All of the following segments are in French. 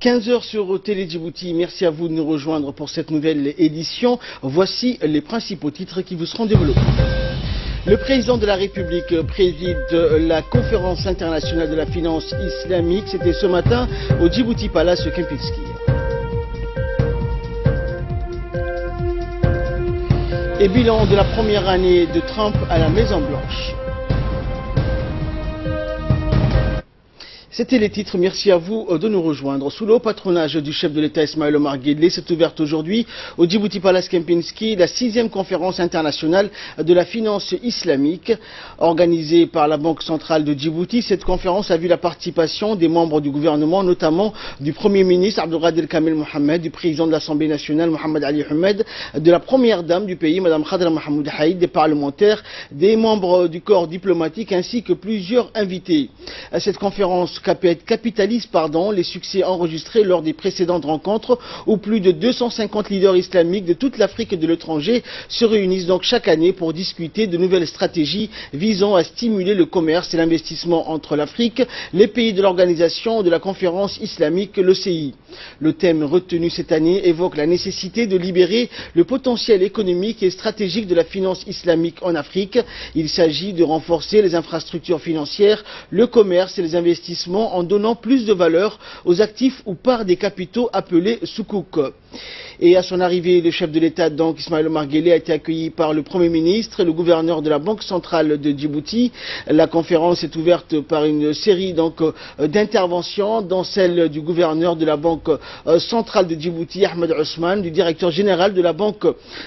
15 h sur Télé Djibouti. Merci à vous de nous rejoindre pour cette nouvelle édition. Voici les principaux titres qui vous seront développés. Le président de la République préside la conférence internationale de la finance islamique. C'était ce matin au Djibouti Palace Kempinski. Et bilan de la première année de Trump à la Maison-Blanche. C'était les titres, merci à vous de nous rejoindre. Sous le haut patronage du chef de l'État Ismaël Omar Guelleh, s'est ouverte aujourd'hui au Djibouti Palace Kempinski la 6e conférence internationale de la finance islamique organisée par la Banque centrale de Djibouti. Cette conférence a vu la participation des membres du gouvernement, notamment du Premier ministre Abdelkader Kamel Mohamed, du président de l'Assemblée nationale Mohamed Ali Ahmed, de la première dame du pays Madame Khadra Mahmoud Haïd, des parlementaires, des membres du corps diplomatique ainsi que plusieurs invités. Cette conférence capitalise les succès enregistrés lors des précédentes rencontres où plus de 250 leaders islamiques de toute l'Afrique et de l'étranger se réunissent donc chaque année pour discuter de nouvelles stratégies visant à stimuler le commerce et l'investissement entre l'Afrique, les pays de l'organisation de la conférence islamique, l'OCI. Le thème retenu cette année évoque la nécessité de libérer le potentiel économique et stratégique de la finance islamique en Afrique. Il s'agit de renforcer les infrastructures financières, le commerce et les investissements en donnant plus de valeur aux actifs ou parts des capitaux appelés soukouk. Et à son arrivée, le chef de l'État, donc Ismaël Omar Guelleh, a été accueilli par le Premier ministre et le gouverneur de la Banque centrale de Djibouti. La conférence est ouverte par une série d'interventions, dont celle du gouverneur de la Banque centrale de Djibouti, Ahmed Ousmane, du directeur général de la Banque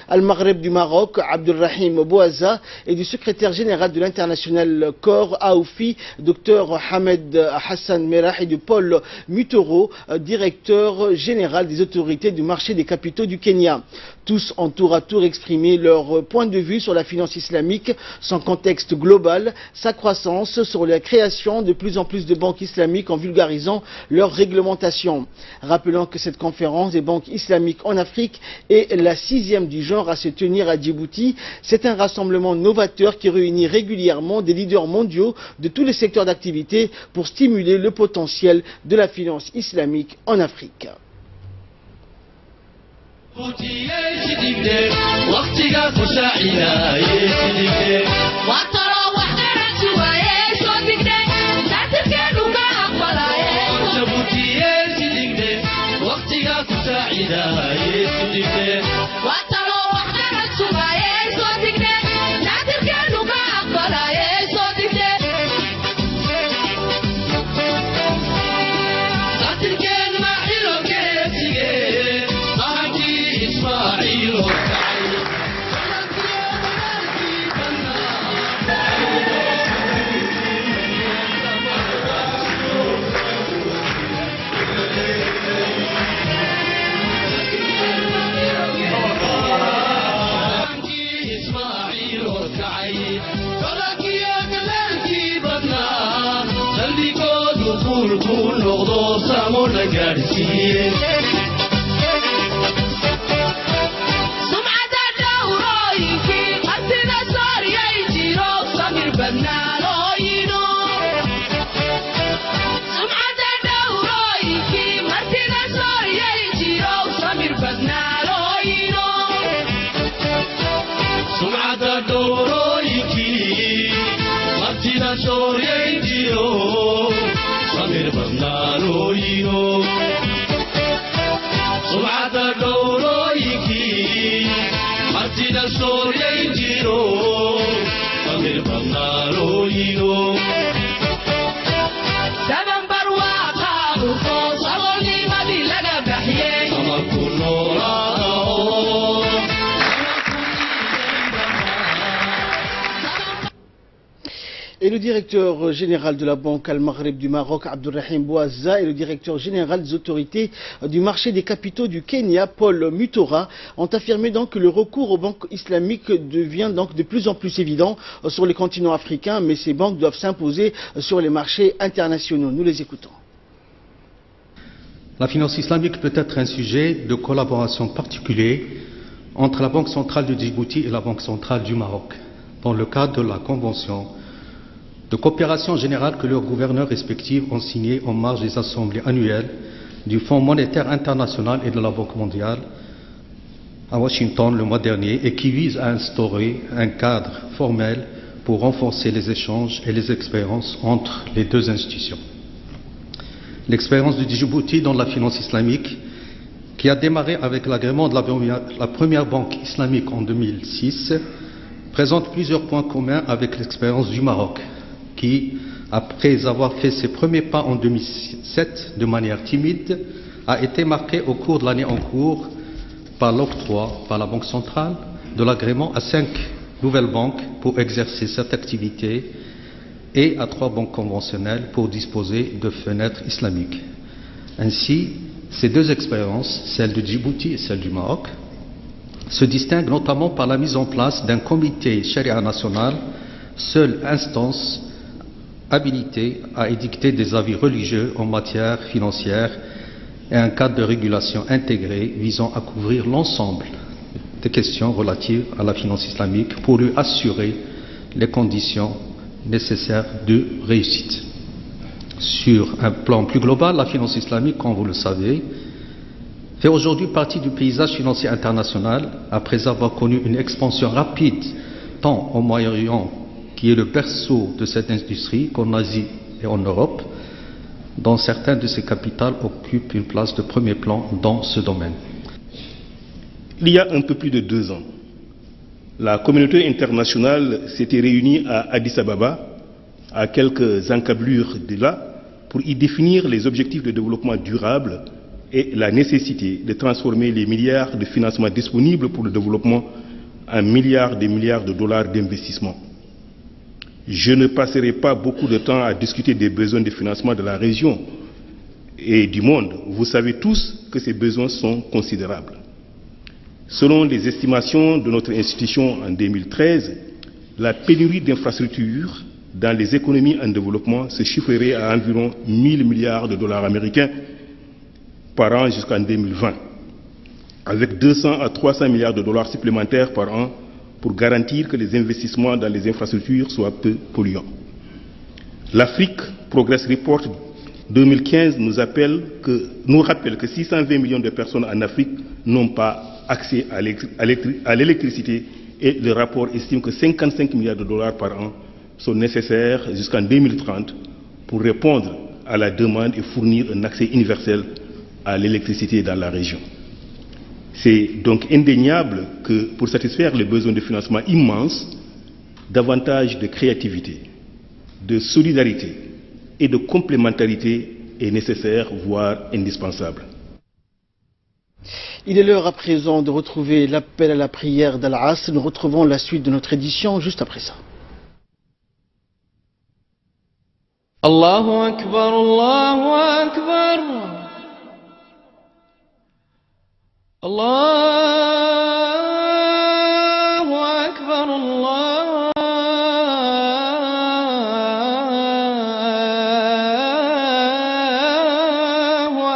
Al-Maghreb du Maroc, Abdelrahim Bouaza, et du secrétaire général de l'International Corps Aoufi, Dr Hamed Hassan Merah, et de Paul Mutoro, directeur général des autorités du marché des capitaux du Kenya. Tous ont tour à tour exprimé leur point de vue sur la finance islamique, son contexte global, sa croissance, sur la création de plus en plus de banques islamiques en vulgarisant leur réglementation. Rappelons que cette conférence des banques islamiques en Afrique est la 6e du genre à se tenir à Djibouti. C'est un rassemblement novateur qui réunit régulièrement des leaders mondiaux de tous les secteurs d'activité pour stimuler le potentiel de la finance islamique en Afrique. Et le directeur général de la Banque Al-Maghreb du Maroc, Abdelrahim Bouaza, et le directeur général des autorités du marché des capitaux du Kenya, Paul Mutora, ont affirmé donc que le recours aux banques islamiques devient donc de plus en plus évident sur le continent africain, mais ces banques doivent s'imposer sur les marchés internationaux. Nous les écoutons. La finance islamique peut être un sujet de collaboration particulier entre la Banque centrale de Djibouti et la Banque centrale du Maroc, dans le cadre de la convention de coopération générale que leurs gouverneurs respectifs ont signée en marge des assemblées annuelles du Fonds monétaire international et de la Banque mondiale à Washington le mois dernier et qui vise à instaurer un cadre formel pour renforcer les échanges et les expériences entre les deux institutions. L'expérience du Djibouti dans la finance islamique, qui a démarré avec l'agrément de la première banque islamique en 2006, présente plusieurs points communs avec l'expérience du Maroc, qui, après avoir fait ses premiers pas en 2007 de manière timide, a été marqué au cours de l'année en cours par l'octroi par la Banque centrale de l'agrément à 5 nouvelles banques pour exercer cette activité et à 3 banques conventionnelles pour disposer de fenêtres islamiques. Ainsi, ces deux expériences, celle du Djibouti et celle du Maroc, se distinguent notamment par la mise en place d'un comité charia national, seule instance habilitée à édicter des avis religieux en matière financière et un cadre de régulation intégré visant à couvrir l'ensemble des questions relatives à la finance islamique pour lui assurer les conditions nécessaires de réussite. Sur un plan plus global, la finance islamique, comme vous le savez, fait aujourd'hui partie du paysage financier international après avoir connu une expansion rapide tant au Moyen-Orient, qui est le berceau de cette industrie, qu'en Asie et en Europe, dont certaines de ses capitales occupent une place de premier plan dans ce domaine. Il y a un peu plus de 2 ans, la communauté internationale s'était réunie à Addis Ababa, à quelques encablures de là, pour y définir les objectifs de développement durable et la nécessité de transformer les milliards de financements disponibles pour le développement en milliards de dollars d'investissement. Je ne passerai pas beaucoup de temps à discuter des besoins de financement de la région et du monde. Vous savez tous que ces besoins sont considérables. Selon les estimations de notre institution en 2013, la pénurie d'infrastructures dans les économies en développement se chiffrerait à environ 1000 milliards de dollars américains par an jusqu'en 2020, avec 200 à 300 milliards de dollars supplémentaires par an pour garantir que les investissements dans les infrastructures soient peu polluants. L'Afrique Progress Report 2015 nous rappelle que 620 millions de personnes en Afrique n'ont pas accès à l'électricité et le rapport estime que 55 milliards de dollars par an sont nécessaires jusqu'en 2030 pour répondre à la demande et fournir un accès universel à l'électricité dans la région. C'est donc indéniable que pour satisfaire les besoins de financement immenses, davantage de créativité, de solidarité et de complémentarité est nécessaire, voire indispensable. Il est l'heure à présent de retrouver l'appel à la prière d'Al-Asr. Nous retrouvons la suite de notre édition juste après ça. Allahu Akbar, Allahu Akbar. Allahu Akbar, Allahu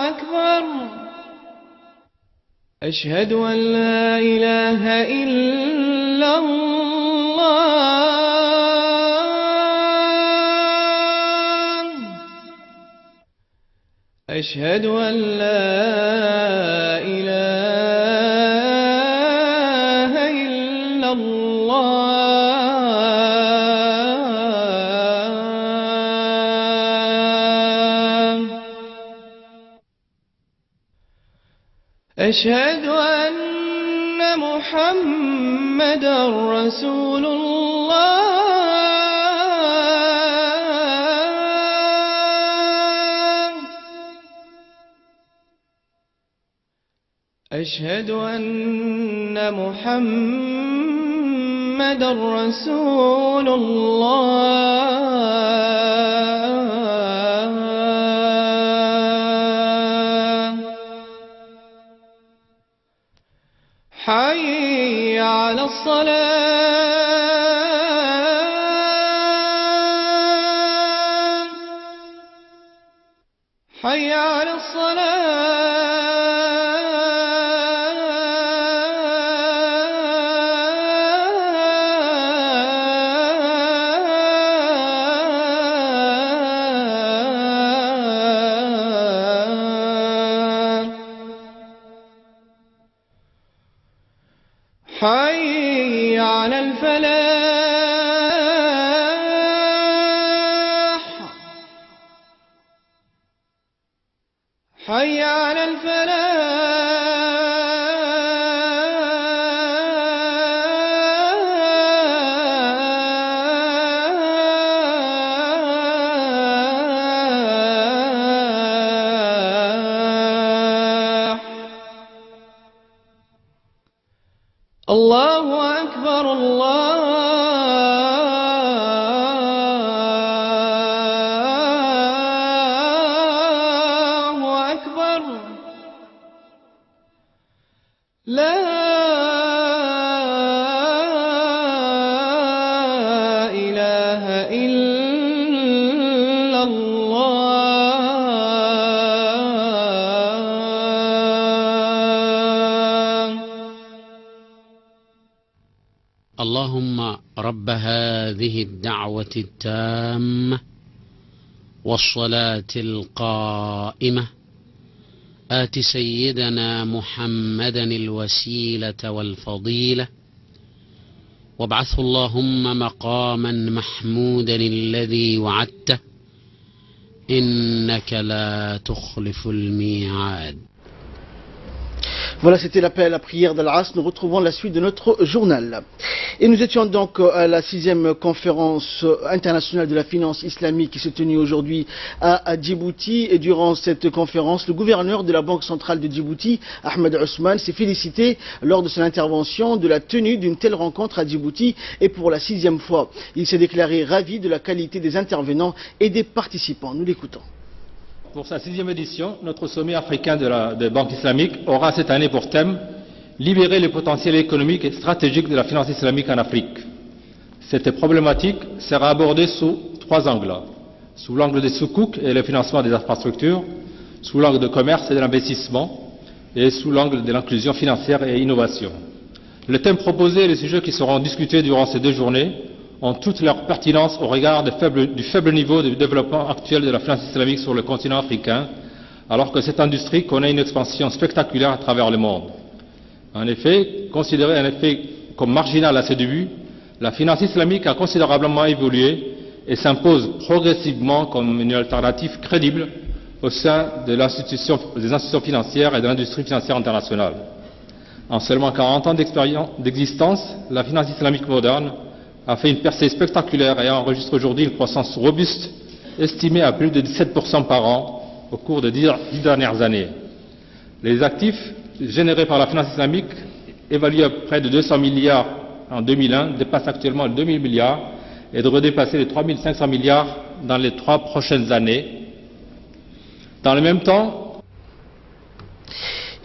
Akbar. Ashhadu an la ilaha illallah. أشهد أن لا إله إلا الله أشهد أن محمدا رسول الله أشهد أن محمدا رسول الله حي على الصلاة حي على الصلاة حي على الفلاح حي على الفلاح الله أكبر الله أكبر لا إله إلا الله اللهم رب هذه الدعوة التامة والصلاة القائمة آت سيدنا محمدا الوسيلة والفضيلة وابعثه اللهم مقاما محمودا الذي وعدته إنك لا تخلف الميعاد. Voilà, c'était l'appel à la prière d'Al-As. Nous retrouvons la suite de notre journal. Et nous étions donc à la 6e conférence internationale de la finance islamique qui s'est tenue aujourd'hui à Djibouti. Et durant cette conférence, le gouverneur de la Banque centrale de Djibouti, Ahmed Ousmane, s'est félicité lors de son intervention de la tenue d'une telle rencontre à Djibouti et pour la 6e fois. Il s'est déclaré ravi de la qualité des intervenants et des participants. Nous l'écoutons. Pour sa 6e édition, notre sommet africain de la Banque islamique aura cette année pour thème « Libérer le potentiel économique et stratégique de la finance islamique en Afrique ». Cette problématique sera abordée sous 3 angles. Sous l'angle des soukouks et le financement des infrastructures, sous l'angle de commerce et de l'investissement, et sous l'angle de l'inclusion financière et innovation. Les thèmes proposés et les sujets qui seront discutés durant ces 2 journées ont toute leur pertinence au regard du faible niveau de développement actuel de la finance islamique sur le continent africain, alors que cette industrie connaît une expansion spectaculaire à travers le monde. En effet, considérée comme marginale à ses débuts, la finance islamique a considérablement évolué et s'impose progressivement comme une alternative crédible au sein des institutions financières et de l'industrie financière internationale. En seulement 40 ans d'existence, la finance islamique moderne a fait une percée spectaculaire et enregistre aujourd'hui une croissance robuste estimée à plus de 17% par an au cours des 10 dernières années. Les actifs générés par la finance islamique, évalués à près de 200 milliards en 2001, dépassent actuellement les 2000 milliards et devraient dépasser les 3500 milliards dans les 3 prochaines années. Dans le même temps,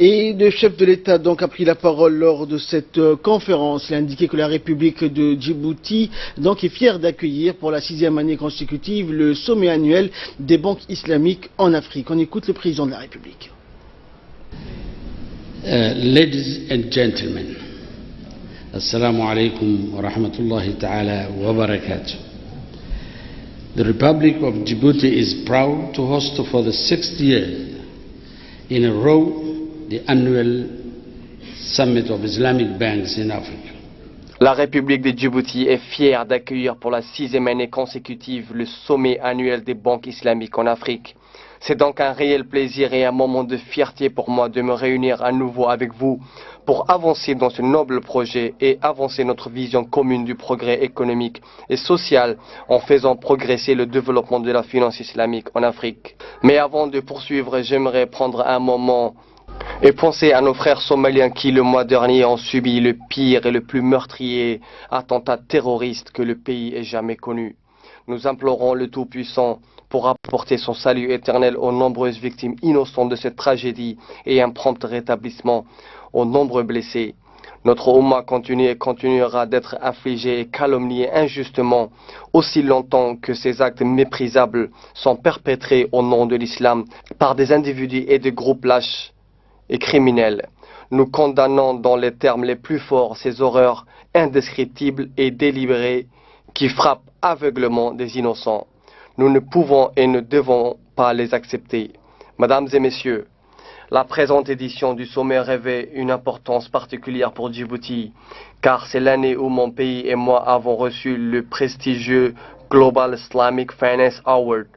Et le chef de l'État donc a pris la parole lors de cette conférence. Il a indiqué que la République de Djibouti donc est fière d'accueillir pour la 6e année consécutive le sommet annuel des banques islamiques en Afrique. On écoute le président de la République. Ladies and gentlemen, Assalamu alaikum wa rahmatullahi ta'ala wa barakatuh. The Republic of Djibouti is proud to host for the 6th year in a row the annual Summit of Islamic Banks in Africa. La République de Djibouti est fière d'accueillir pour la 6e année consécutive le sommet annuel des banques islamiques en Afrique. C'est donc un réel plaisir et un moment de fierté pour moi de me réunir à nouveau avec vous pour avancer dans ce noble projet et avancer notre vision commune du progrès économique et social en faisant progresser le développement de la finance islamique en Afrique. Mais avant de poursuivre, j'aimerais prendre un moment et penser à nos frères somaliens qui le mois dernier ont subi le pire et le plus meurtrier attentat terroriste que le pays ait jamais connu. Nous implorons le Tout-Puissant pour apporter son salut éternel aux nombreuses victimes innocentes de cette tragédie et un prompt rétablissement aux nombreux blessés. Notre Oumma continue et continuera d'être affligée et calomniée injustement aussi longtemps que ces actes méprisables sont perpétrés au nom de l'islam par des individus et des groupes lâches et criminels. Nous condamnons dans les termes les plus forts ces horreurs indescriptibles et délibérées qui frappent aveuglement des innocents. Nous ne pouvons et ne devons pas les accepter. Mesdames et messieurs, La présente édition du sommet revêt une importance particulière pour Djibouti, car c'est l'année où mon pays et moi avons reçu le prestigieux Global Islamic Finance Award.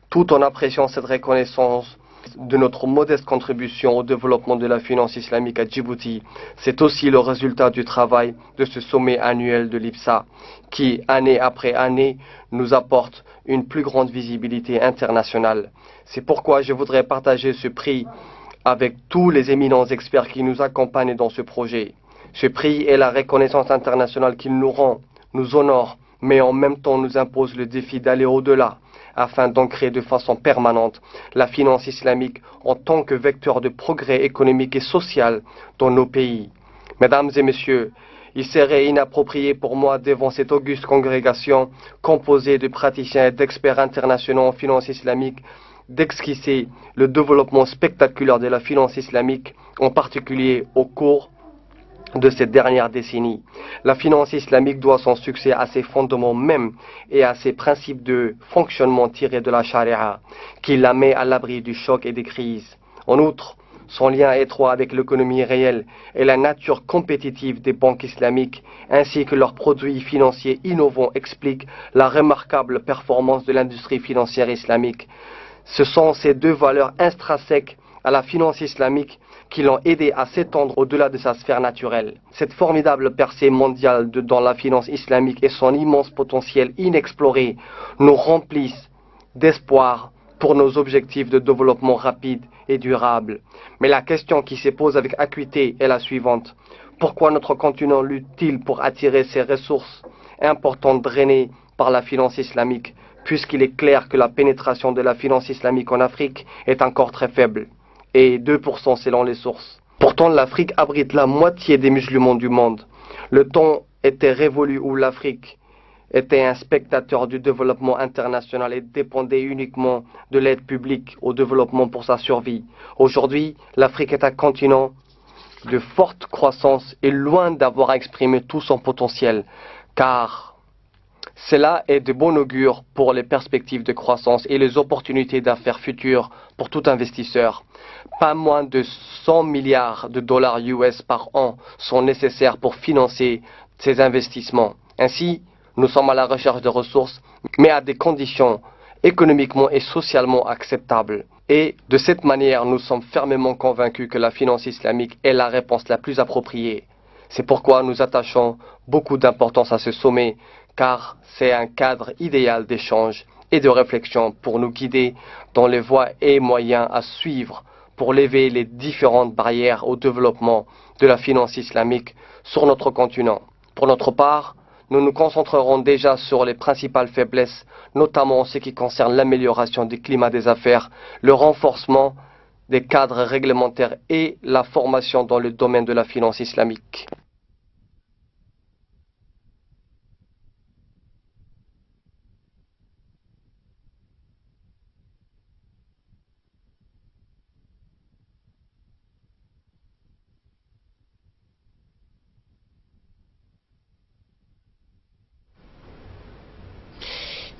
Tout en appréciant cette reconnaissance de notre modeste contribution au développement de la finance islamique à Djibouti, c'est aussi le résultat du travail de ce sommet annuel de l'IPSA, qui, année après année, nous apporte une plus grande visibilité internationale. C'est pourquoi je voudrais partager ce prix avec tous les éminents experts qui nous accompagnent dans ce projet. Ce prix est la reconnaissance internationale qu'il nous rend, nous honore, mais en même temps nous impose le défi d'aller au-delà, afin d'ancrer de façon permanente la finance islamique en tant que vecteur de progrès économique et social dans nos pays. Mesdames et messieurs, il serait inapproprié pour moi, devant cette auguste congrégation composée de praticiens et d'experts internationaux en finance islamique, d'esquisser le développement spectaculaire de la finance islamique, en particulier au cours de cette dernière décennie. La finance islamique doit son succès à ses fondements mêmes et à ses principes de fonctionnement tirés de la charia, qui la met à l'abri du choc et des crises. En outre, son lien étroit avec l'économie réelle et la nature compétitive des banques islamiques, ainsi que leurs produits financiers innovants, expliquent la remarquable performance de l'industrie financière islamique. Ce sont ces deux valeurs intrinsèques à la finance islamique qui l'ont aidé à s'étendre au-delà de sa sphère naturelle. Cette formidable percée mondiale dans la finance islamique et son immense potentiel inexploré nous remplissent d'espoir pour nos objectifs de développement rapide et durable. Mais la question qui se pose avec acuité est la suivante. Pourquoi notre continent lutte-t-il pour attirer ces ressources importantes drainées par la finance islamique, puisqu'il est clair que la pénétration de la finance islamique en Afrique est encore très faible, et 2% selon les sources. Pourtant, l'Afrique abrite la moitié des musulmans du monde. Le temps était révolu où l'Afrique était un spectateur du développement international et dépendait uniquement de l'aide publique au développement pour sa survie. Aujourd'hui, l'Afrique est un continent de forte croissance et loin d'avoir exprimé tout son potentiel, car cela est de bon augure pour les perspectives de croissance et les opportunités d'affaires futures pour tout investisseur. Pas moins de 100 milliards de dollars US par an sont nécessaires pour financer ces investissements. Ainsi, nous sommes à la recherche de ressources, mais à des conditions économiquement et socialement acceptables. Et de cette manière, nous sommes fermement convaincus que la finance islamique est la réponse la plus appropriée. C'est pourquoi nous attachons beaucoup d'importance à ce sommet, car c'est un cadre idéal d'échange et de réflexion pour nous guider dans les voies et moyens à suivre pour lever les différentes barrières au développement de la finance islamique sur notre continent. Pour notre part, nous nous concentrerons déjà sur les principales faiblesses, notamment en ce qui concerne l'amélioration du climat des affaires, le renforcement des cadres réglementaires et la formation dans le domaine de la finance islamique.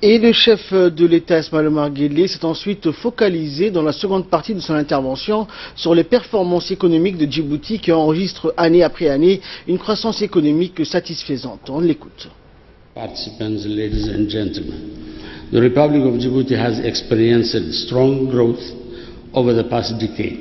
Et le chef de l'État, Ismaïla Omar Guelleh, s'est ensuite focalisé dans la seconde partie de son intervention sur les performances économiques de Djibouti qui enregistrent année après année une croissance économique satisfaisante. On l'écoute. Participants, ladies and gentlemen, the Republic of Djibouti has experienced strong growth over the past decade.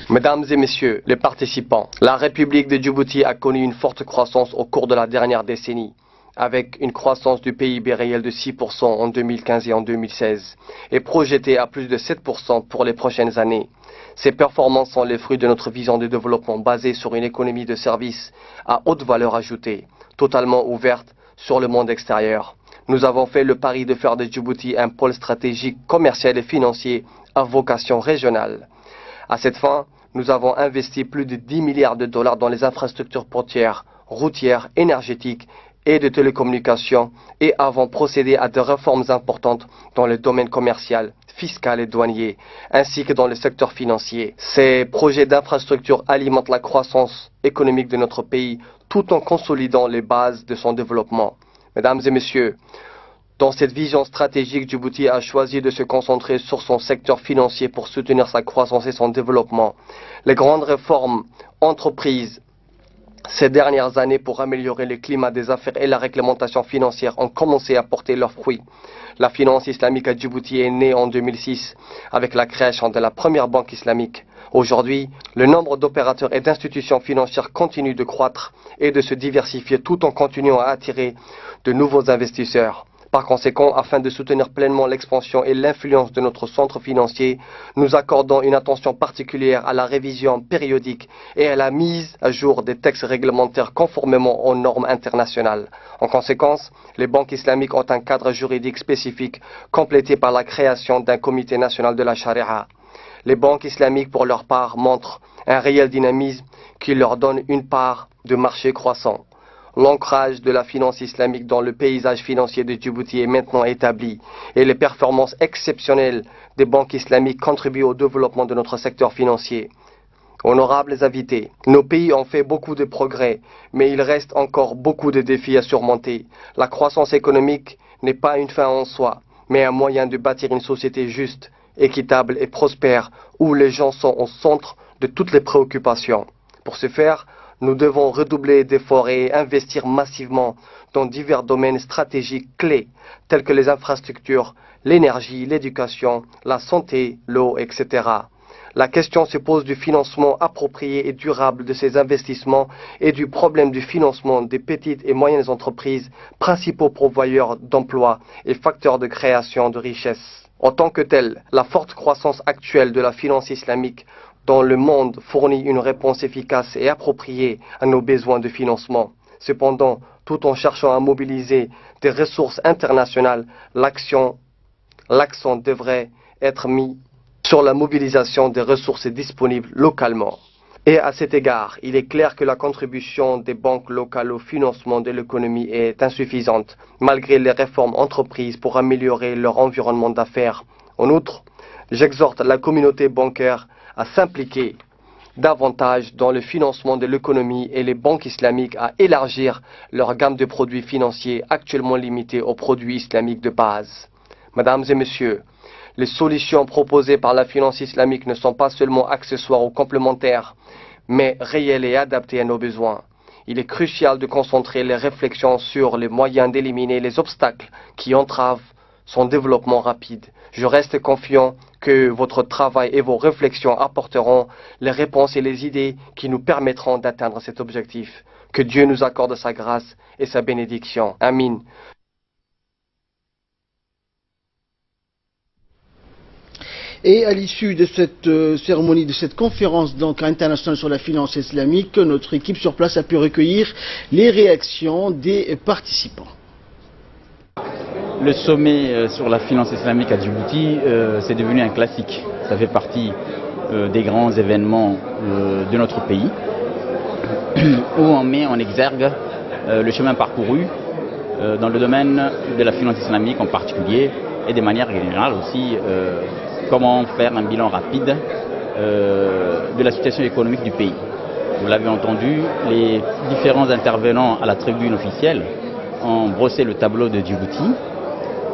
Mesdames et messieurs les participants, la République de Djibouti a connu une forte croissance au cours de la dernière décennie, avec une croissance du PIB réel de 6% en 2015 et en 2016, et projetée à plus de 7% pour les prochaines années. Ces performances sont les fruits de notre vision de développement basée sur une économie de services à haute valeur ajoutée, totalement ouverte sur le monde extérieur. Nous avons fait le pari de faire de Djibouti un pôle stratégique commercial et financier à vocation régionale. À cette fin, nous avons investi plus de 10 milliards de dollars dans les infrastructures portières, routières, énergétiques et de télécommunications et avons procédé à des réformes importantes dans le domaine commercial, fiscal et douanier, ainsi que dans le secteur financier. Ces projets d'infrastructure alimentent la croissance économique de notre pays tout en consolidant les bases de son développement. Mesdames et messieurs, Dans cette vision stratégique, Djibouti a choisi de se concentrer sur son secteur financier pour soutenir sa croissance et son développement. Les grandes réformes entreprises ces dernières années pour améliorer le climat des affaires et la réglementation financière ont commencé à porter leurs fruits. La finance islamique à Djibouti est née en 2006 avec la création de la première banque islamique. Aujourd'hui, le nombre d'opérateurs et d'institutions financières continue de croître et de se diversifier tout en continuant à attirer de nouveaux investisseurs. Par conséquent, afin de soutenir pleinement l'expansion et l'influence de notre centre financier, nous accordons une attention particulière à la révision périodique et à la mise à jour des textes réglementaires conformément aux normes internationales. En conséquence, les banques islamiques ont un cadre juridique spécifique complété par la création d'un comité national de la charia. Les banques islamiques, pour leur part, montrent un réel dynamisme qui leur donne une part de marché croissant. L'ancrage de la finance islamique dans le paysage financier de Djibouti est maintenant établi et les performances exceptionnelles des banques islamiques contribuent au développement de notre secteur financier. Honorables invités, nos pays ont fait beaucoup de progrès, mais il reste encore beaucoup de défis à surmonter. La croissance économique n'est pas une fin en soi, mais un moyen de bâtir une société juste, équitable et prospère où les gens sont au centre de toutes les préoccupations. Pour ce faire, nous devons redoubler d'efforts et investir massivement dans divers domaines stratégiques clés, tels que les infrastructures, l'énergie, l'éducation, la santé, l'eau, etc. La question se pose du financement approprié et durable de ces investissements et du problème du financement des petites et moyennes entreprises, principaux pourvoyeurs d'emplois et facteurs de création de richesses. En tant que telle, la forte croissance actuelle de la finance islamique dans le monde fournit une réponse efficace et appropriée à nos besoins de financement. Cependant, tout en cherchant à mobiliser des ressources internationales, l'accent devrait être mis sur la mobilisation des ressources disponibles localement. Et à cet égard, il est clair que la contribution des banques locales au financement de l'économie est insuffisante, malgré les réformes entreprises pour améliorer leur environnement d'affaires. En outre, j'exhorte la communauté bancaire à s'impliquer davantage dans le financement de l'économie et les banques islamiques à élargir leur gamme de produits financiers actuellement limitée aux produits islamiques de base. Mesdames et messieurs, les solutions proposées par la finance islamique ne sont pas seulement accessoires ou complémentaires, mais réelles et adaptées à nos besoins. Il est crucial de concentrer les réflexions sur les moyens d'éliminer les obstacles qui entravent son développement rapide. Je reste confiant que votre travail et vos réflexions apporteront les réponses et les idées qui nous permettront d'atteindre cet objectif. Que Dieu nous accorde sa grâce et sa bénédiction. Amin. Et à l'issue de cette cérémonie, de cette conférence donc internationale sur la finance islamique, notre équipe sur place a pu recueillir les réactions des participants. Le sommet sur la finance islamique à Djibouti, c'est devenu un classique. Ça fait partie des grands événements de notre pays, où on met en exergue le chemin parcouru dans le domaine de la finance islamique en particulier, et de manière générale aussi, comment faire un bilan rapide de la situation économique du pays. Vous l'avez entendu, les différents intervenants à la tribune officielle ont brossé le tableau de Djibouti,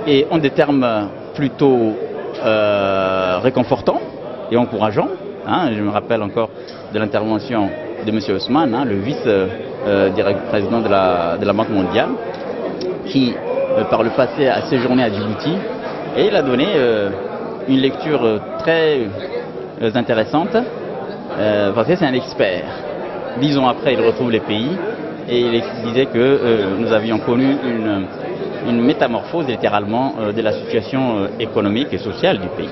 et en des termes plutôt réconfortants et encourageants. Je me rappelle encore de l'intervention de M. Ousmane, le vice-président de la Banque mondiale, qui par le passé a séjourné à Djibouti, et il a donné une lecture très intéressante, parce que c'est un expert. 10 ans après, il retrouve les pays, et il disait que nous avions connu une métamorphose littéralement de la situation économique et sociale du pays.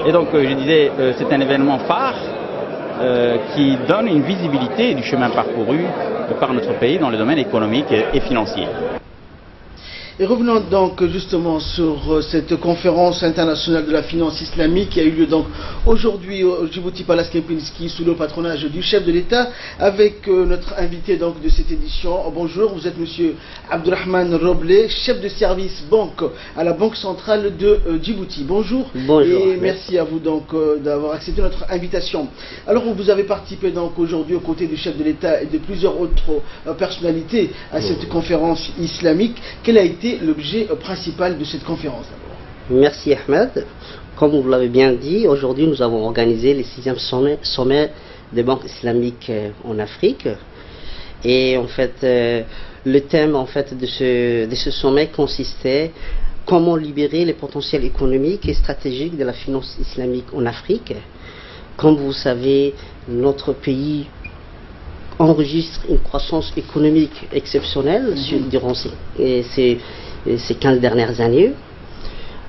Et donc je disais, c'est un événement phare qui donne une visibilité du chemin parcouru par notre pays dans le domaine économique et financier. Et revenons donc justement sur cette conférence internationale de la finance islamique qui a eu lieu donc aujourd'hui au Djibouti Palace Kempinski sous le patronage du chef de l'État avec notre invité donc de cette édition. Bonjour, vous êtes monsieur Abdurrahman Roblé, chef de service banque à la Banque centrale de Djibouti. Bonjour. Bonjour. Et merci à vous donc d'avoir accepté notre invitation. Alors vous avez participé donc aujourd'hui aux côtés du chef de l'État et de plusieurs autres personnalités à cette conférence islamique. Quelle a été était l'objet principal de cette conférence? Merci Ahmed. Comme vous l'avez bien dit, aujourd'hui nous avons organisé le 6e sommet des banques islamiques en Afrique. Et en fait, le thème en fait, de ce sommet consistait comment libérer les potentiels économiques et stratégiques de la finance islamique en Afrique. Comme vous savez, notre pays enregistre une croissance économique exceptionnelle durant ces 15 dernières années,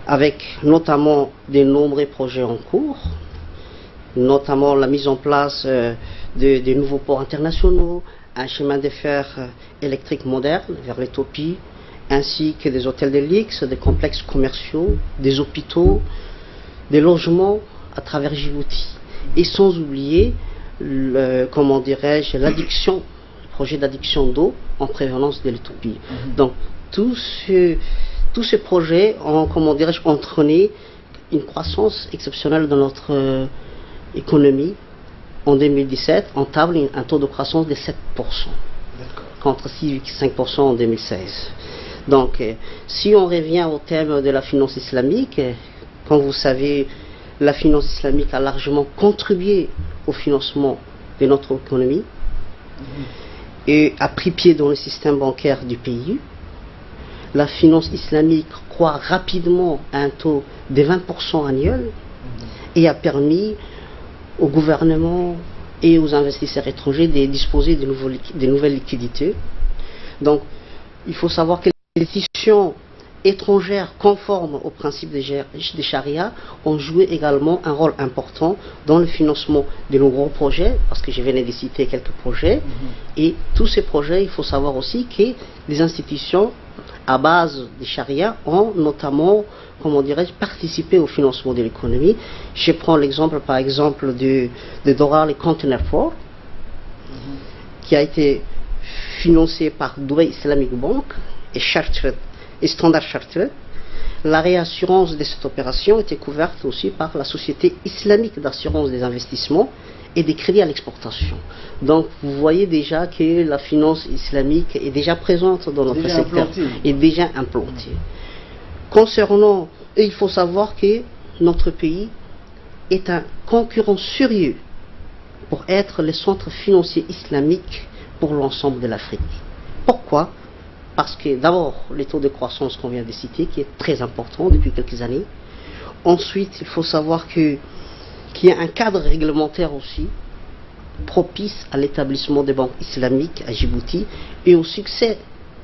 avec notamment de nombreux projets en cours, notamment la mise en place de nouveaux ports internationaux, un chemin de fer électrique moderne vers l'Éthiopie, ainsi que des hôtels de luxe, des complexes commerciaux, des hôpitaux, des logements à travers Djibouti. Et sans oublier, comment dirais-je, l'addiction, le projet d'addiction d'eau en prévenance de l'Éthiopie. Donc, tous ces projets ont, comment dirais-je, entraîné une croissance exceptionnelle dans notre économie. En 2017, on table un taux de croissance de 7%, contre 6,5% en 2016. Donc, si on revient au thème de la finance islamique, comme vous savez, la finance islamique a largement contribué au financement de notre économie et a pris pied dans le système bancaire du pays. La finance islamique croît rapidement à un taux de 20% annuel et a permis au gouvernement et aux investisseurs étrangers de disposer de nouvelles liquidités. Donc, il faut savoir que les institutions étrangères conformes aux principes des charia ont joué également un rôle important dans le financement de nos gros projets, parce que je venais de citer quelques projets, et tous ces projets, il faut savoir aussi que les institutions à base des charia ont notamment, comment dirais-je, participé au financement de l'économie. Je prends l'exemple par exemple de Doral et Container Port, qui a été financé par Dubai Islamic Bank et Standard Chartered. La réassurance de cette opération était couverte aussi par la Société islamique d'assurance des investissements et des crédits à l'exportation. Donc vous voyez déjà que la finance islamique est déjà présente dans notre secteur, est déjà implantée. Concernant, il faut savoir que notre pays est un concurrent sérieux pour être le centre financier islamique pour l'ensemble de l'Afrique. Pourquoi? Parce que d'abord, les taux de croissance qu'on vient de citer, qui est très important depuis quelques années. Ensuite, il faut savoir qu'il y a un cadre réglementaire aussi propice à l'établissement des banques islamiques à Djibouti et au succès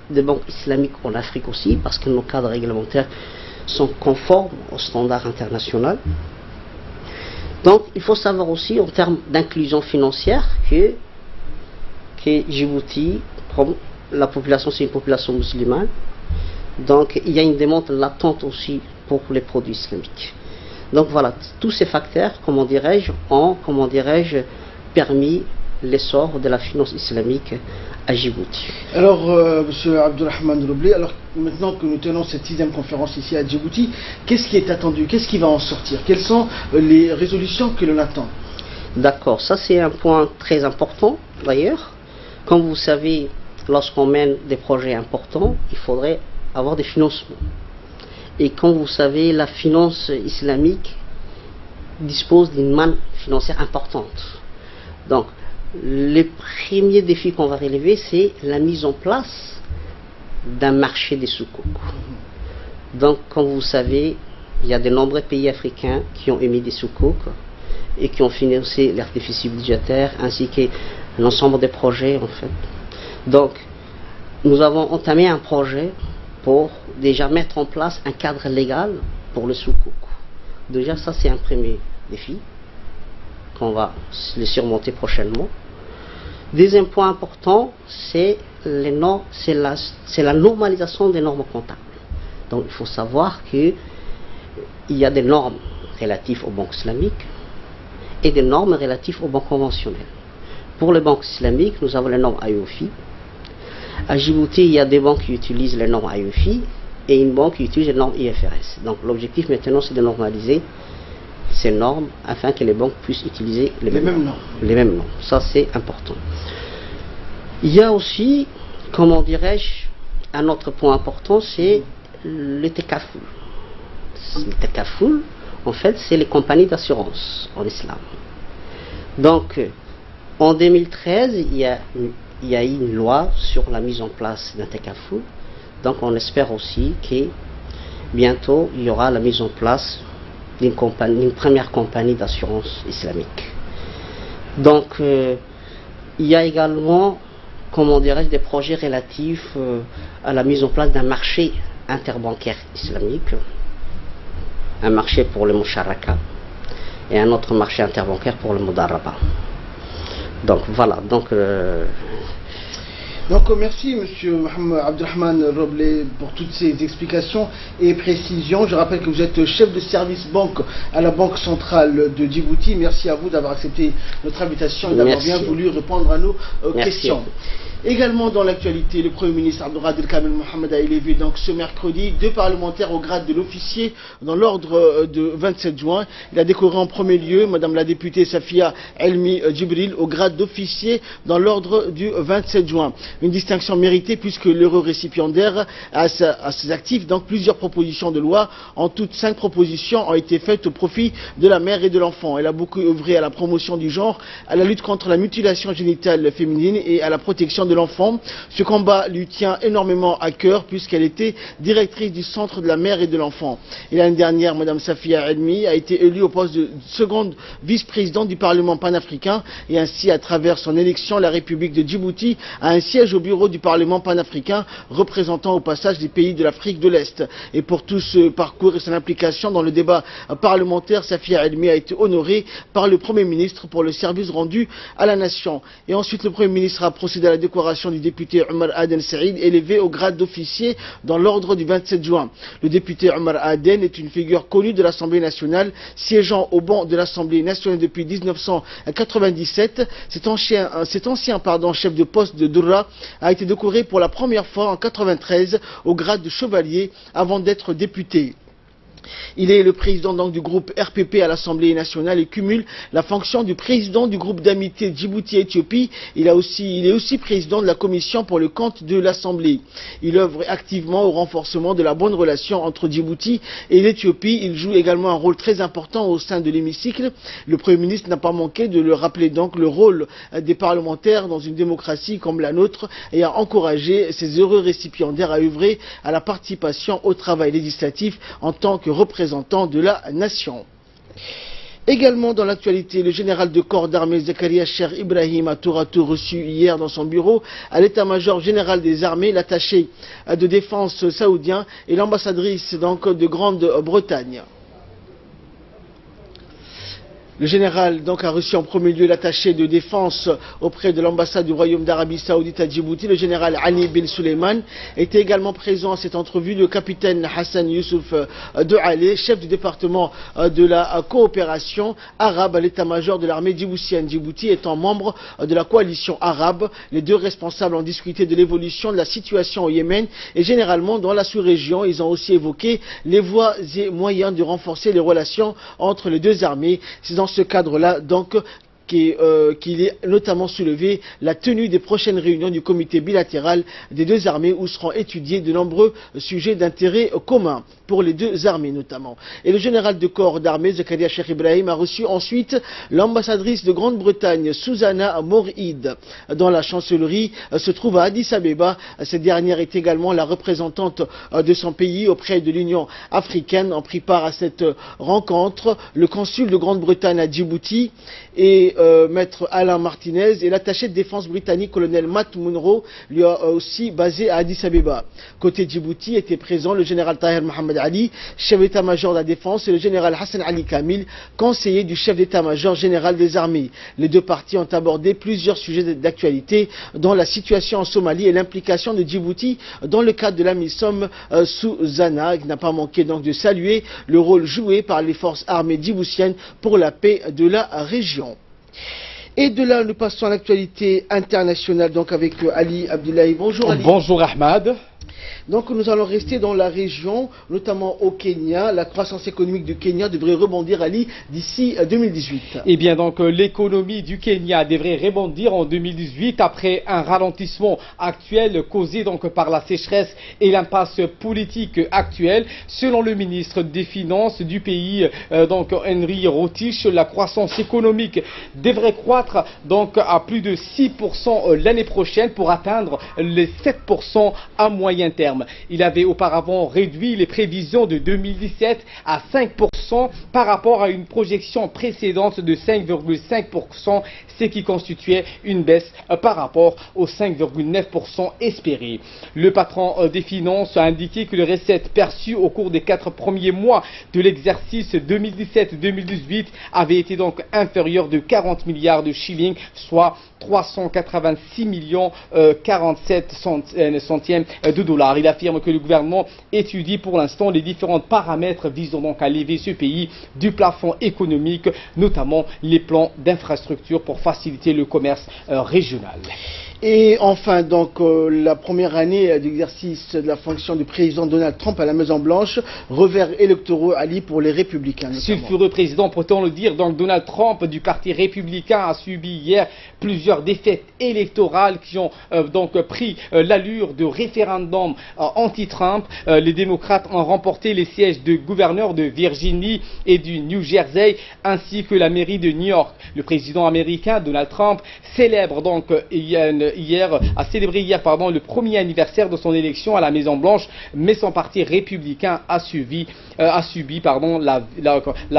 des banques islamiques en Afrique aussi, parce que nos cadres réglementaires sont conformes aux standards internationaux. Donc, il faut savoir aussi en termes d'inclusion financière que Djibouti, la population, c'est une population musulmane. Donc, il y a une demande latente aussi pour les produits islamiques. Donc voilà, tous ces facteurs, comment dirais-je, ont, permis l'essor de la finance islamique à Djibouti. Alors, M. Abdulrahman Roblé, alors maintenant que nous tenons cette 6e conférence ici à Djibouti, qu'est-ce qui est attendu? Qu'est-ce qui va en sortir? Quelles sont les résolutions que l'on attend? D'accord, ça c'est un point très important d'ailleurs. Comme vous savez, lorsqu'on mène des projets importants, il faudrait avoir des financements. Et comme vous savez, la finance islamique dispose d'une manne financière importante. Donc, le premier défi qu'on va relever, c'est la mise en place d'un marché des soukouk. Donc, comme vous savez, il y a de nombreux pays africains qui ont émis des soukouk et qui ont financé leur déficit budgétaire, ainsi qu'un ensemble de projets, en fait. Donc, nous avons entamé un projet pour déjà mettre en place un cadre légal pour le soukouk. Déjà, ça, c'est un premier défi qu'on va le surmonter prochainement. Deuxième point important, c'est la normalisation des normes comptables. Donc, il faut savoir qu'il y a des normes relatives aux banques islamiques et des normes relatives aux banques conventionnelles. Pour les banques islamiques, nous avons les normes AEOFI. À Djibouti, il y a des banques qui utilisent les normes AEOFI et une banque qui utilise les normes IFRS. Donc l'objectif maintenant, c'est de normaliser ces normes afin que les banques puissent utiliser les mêmes normes. Ça, c'est important. Il y a aussi, comment dirais-je, un autre point important, c'est le Tekaful. Le Tekaful, en fait, c'est les compagnies d'assurance en islam. Donc, en 2013, il y a eu une loi sur la mise en place d'un Tekaful. Donc, on espère aussi que bientôt, il y aura la mise en place d'une première compagnie d'assurance islamique. Donc, il y a également, comment dirais-je, des projets relatifs à la mise en place d'un marché interbancaire islamique, un marché pour le Musharaka et un autre marché interbancaire pour le Mudaraba. Donc voilà, donc merci Monsieur Mohamed Abdelrahman Roblé pour toutes ces explications et précisions. Je rappelle que vous êtes chef de service banque à la Banque centrale de Djibouti. Merci à vous d'avoir accepté notre invitation et d'avoir bien voulu répondre à nos questions. Également dans l'actualité, le Premier ministre Abdelrahman Kamel Mohamed a élevé donc ce mercredi 2 parlementaires au grade de l'officier dans l'ordre de 27 juin. Il a décoré en premier lieu Madame la députée Safia Elmi Djibril au grade d'officier dans l'ordre du 27 juin. Une distinction méritée puisque l'heureux récipiendaire a à ses actifs donc plusieurs propositions de loi. En toutes 5 propositions ont été faites au profit de la mère et de l'enfant. Elle a beaucoup œuvré à la promotion du genre, à la lutte contre la mutilation génitale féminine et à la protection de l'enfant. Ce combat lui tient énormément à cœur puisqu'elle était directrice du centre de la mère et de l'enfant. Et l'année dernière, Madame Safia Elmi a été élue au poste de seconde vice-présidente du Parlement panafricain et ainsi, à travers son élection, la République de Djibouti a un siège au bureau du Parlement panafricain représentant au passage les pays de l'Afrique de l'Est. Et pour tout ce parcours et son implication dans le débat parlementaire, Safia Elmi a été honorée par le Premier ministre pour le service rendu à la nation. Et ensuite, le Premier ministre a procédé à la décoration du député Omar Aden Saïd, élevé au grade d'officier dans l'ordre du 27 juin. Le député Omar Aden est une figure connue de l'Assemblée nationale, siégeant au banc de l'Assemblée nationale depuis 1997. Cet ancien chef de poste de Doura a été décoré pour la première fois en 1993 au grade de chevalier avant d'être député. Il est le président donc du groupe RPP à l'Assemblée nationale et cumule la fonction du président du groupe d'amitié Djibouti-Éthiopie. Il est aussi président de la commission pour le compte de l'Assemblée. Il œuvre activement au renforcement de la bonne relation entre Djibouti et l'Éthiopie. Il joue également un rôle très important au sein de l'hémicycle. Le Premier ministre n'a pas manqué de le rappeler donc le rôle des parlementaires dans une démocratie comme la nôtre et a encouragé ces heureux récipiendaires à œuvrer à la participation au travail législatif en tant que représentant de la nation. Également dans l'actualité, le général de corps d'armée Zakaria Cher Ibrahim a tour à tour reçu hier dans son bureau à l'état-major général des armées, l'attaché de défense saoudien et l'ambassadrice donc de Grande-Bretagne. Le général donc a reçu en premier lieu l'attaché de défense auprès de l'ambassade du Royaume d'Arabie Saoudite à Djibouti. Le général Ali bin Suleiman était également présent à cette entrevue. Le capitaine Hassan Youssouf de Halé, chef du département de la coopération arabe à l'état-major de l'armée djiboutienne. Djibouti étant membre de la coalition arabe, les deux responsables ont discuté de l'évolution de la situation au Yémen et généralement dans la sous-région. Ils ont aussi évoqué les voies et moyens de renforcer les relations entre les deux armées. C'est dans ce cadre-là, donc, qu'il est notamment soulevé la tenue des prochaines réunions du comité bilatéral des deux armées où seront étudiés de nombreux sujets d'intérêt commun pour les deux armées notamment. Et le général de corps d'armée Zakaria Cher Ibrahim a reçu ensuite l'ambassadrice de Grande-Bretagne Susanna Mouride. Dans la chancellerie se trouve à Addis Abeba. Cette dernière est également la représentante de son pays auprès de l'Union africaine. Ont pris part à cette rencontre le consul de Grande-Bretagne à Djibouti et maître Alain Martinez et l'attaché de défense britannique colonel Matt Munro, lui aussi basé à Addis Abeba. Côté Djibouti étaient présents le général Tahir Mohamed Ali, chef d'état-major de la défense, et le général Hassan Ali Kamil, conseiller du chef d'état-major général des armées. Les deux parties ont abordé plusieurs sujets d'actualité dont la situation en Somalie et l'implication de Djibouti dans le cadre de la MISOM Susanna, qui n'a pas manqué donc de saluer le rôle joué par les forces armées djiboutiennes pour la paix de la région. Et de là, nous passons à l'actualité internationale, donc avec Ali Abdullahi. Bonjour Ali. Bonjour Ahmad. Donc nous allons rester dans la région, notamment au Kenya. La croissance économique du Kenya devrait rebondir, Ali, d'ici 2018. Eh bien donc l'économie du Kenya devrait rebondir en 2018 après un ralentissement actuel causé donc par la sécheresse et l'impasse politique actuelle. Selon le ministre des Finances du pays, donc Henry Rotich, la croissance économique devrait croître donc à plus de 6% l'année prochaine pour atteindre les 7% à moyen terme. Il avait auparavant réduit les prévisions de 2017 à 5% par rapport à une projection précédente de 5,5%, ce qui constituait une baisse par rapport aux 5,9% espérés. Le patron des finances a indiqué que les recettes perçues au cours des 4 premiers mois de l'exercice 2017-2018 avaient été donc inférieures de 40 milliards de shillings, soit 386 millions 47 centièmes de dollars. Il affirme que le gouvernement étudie pour l'instant les différents paramètres visant donc à lever ce pays du plafond économique, notamment les plans d'infrastructure pour faciliter le commerce régional. Et enfin, donc, la première année d'exercice de la fonction du président Donald Trump à la Maison-Blanche, revers électoraux, Ali, pour les républicains. Sulfureux président, peut-on le dire. Donc, Donald Trump du parti républicain a subi hier plusieurs défaites électorales qui ont donc pris l'allure de référendum anti-Trump. Les démocrates ont remporté les sièges de gouverneur de Virginie et du New Jersey, ainsi que la mairie de New York. Le président américain Donald Trump célèbre donc a célébré hier le premier anniversaire de son élection à la Maison-Blanche, mais son parti républicain a subi la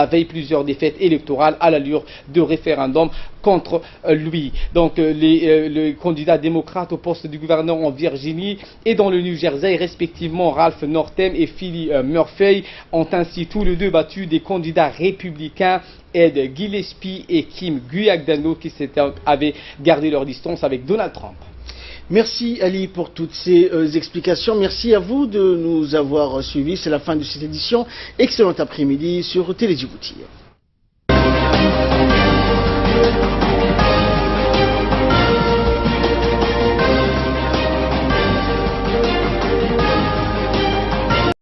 veille plusieurs défaites électorales à l'allure de référendum contre lui. Donc les candidats démocrates au poste du gouverneur en Virginie et dans le New Jersey, respectivement Ralph Northam et Philly Murphy, ont ainsi tous les deux battu des candidats républicains Ed Gillespie et Kim Guiadagno qui avaient gardé leur distance avec Donald Trump. Merci Ali pour toutes ces explications. Merci à vous de nous avoir suivis. C'est la fin de cette édition. Excellent après-midi sur Télé Djibouti.